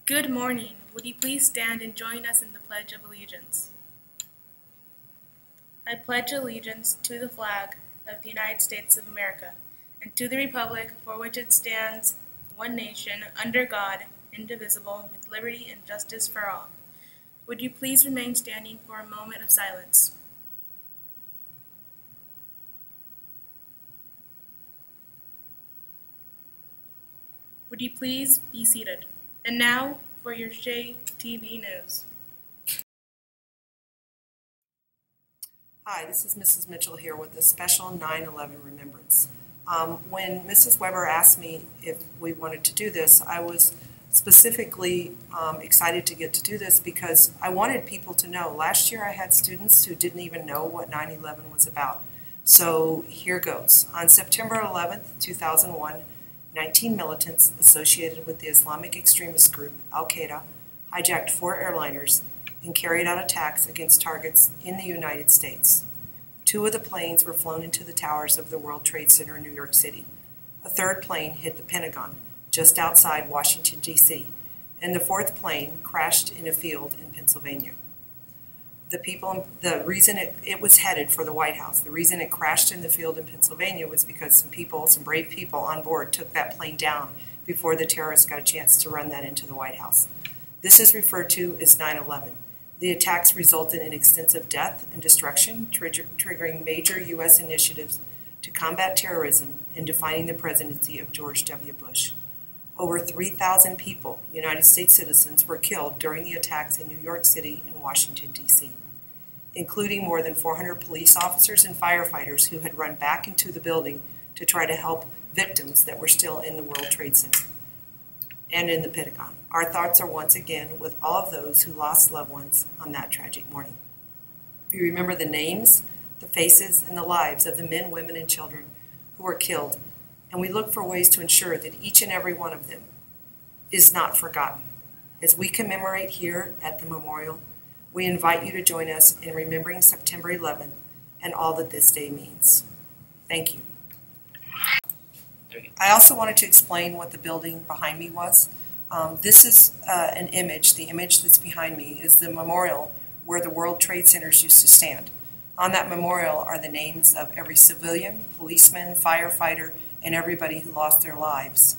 Good morning. Would you please stand and join us in the Pledge of Allegiance? I pledge allegiance to the flag of the United States of America and to the republic for which it stands, one nation, under God, indivisible, with liberty and justice for all. Would you please remain standing for a moment of silence? Would you please be seated? And now for your SheaTV news. Hi, this is Mrs. Mitchell here with a special 9/11 remembrance. When Mrs. Weber asked me if we wanted to do this, I was specifically excited to get to do this because I wanted people to know. Last year I had students who didn't even know what 9/11 was about. So here goes. On September 11th, 2001, 19 militants associated with the Islamic extremist group Al-Qaeda hijacked 4 airliners and carried out attacks against targets in the United States. 2 of the planes were flown into the towers of the World Trade Center in New York City. A 3rd plane hit the Pentagon, just outside Washington, D.C., and the 4th plane crashed in a field in Pennsylvania. The reason it was headed for the White House, the reason it crashed in the field in Pennsylvania was because some brave people on board took that plane down before the terrorists got a chance to run that into the White House. This is referred to as 9/11. The attacks resulted in extensive death and destruction, triggering major U.S. initiatives to combat terrorism and defining the presidency of George W. Bush. Over 3,000 people, United States citizens, were killed during the attacks in New York City and Washington, D.C., including more than 400 police officers and firefighters who had run back into the building to try to help victims that were still in the World Trade Center and in the Pentagon. Our thoughts are once again with all of those who lost loved ones on that tragic morning. We remember the names, the faces, and the lives of the men, women, and children who were killed, and we look for ways to ensure that each and every one of them is not forgotten. As we commemorate here at the memorial, we invite you to join us in remembering September 11th and all that this day means. Thank you. I also wanted to explain what the building behind me was. This is an image. The image that's behind me is the memorial where the World Trade Centers used to stand. On that memorial are the names of every civilian, policeman, firefighter, and everybody who lost their lives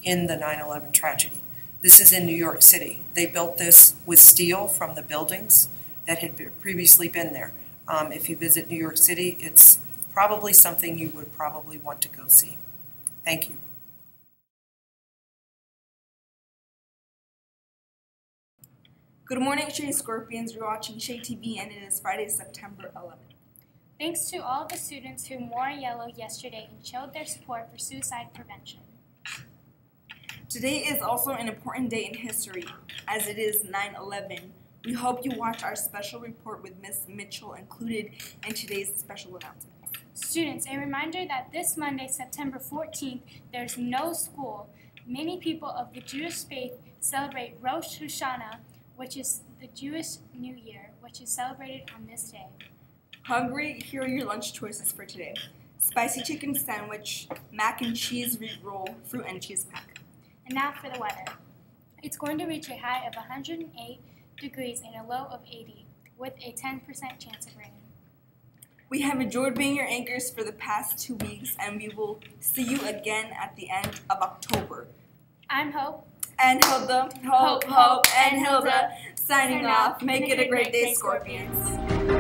in the 9/11 tragedy. This is in New York City. They built this with steel from the buildings that had previously been there. If you visit New York City, it's probably something you would probably want to go see. Thank you. Good morning, Shea Scorpions. You're watching SheaTV, and it is Friday, September 11th. Thanks to all the students who wore yellow yesterday and showed their support for suicide prevention. Today is also an important day in history, as it is 9/11. We hope you watch our special report with Ms. Mitchell included in today's special announcements. Students, a reminder that this Monday, September 14th, there's no school. Many people of the Jewish faith celebrate Rosh Hashanah, which is the Jewish New Year, which is celebrated on this day. Hungry? Here are your lunch choices for today. Spicy chicken sandwich, mac and cheese wheat roll, fruit and cheese pack. And now for the weather. It's going to reach a high of 108 degrees and a low of 80, with a 10% chance of rain. We have enjoyed being your anchors for the past 2 weeks, and we will see you again at the end of October. I'm Hope. And Hilda. Hope, and Hilda. Signing off. Make it a great day, Scorpions.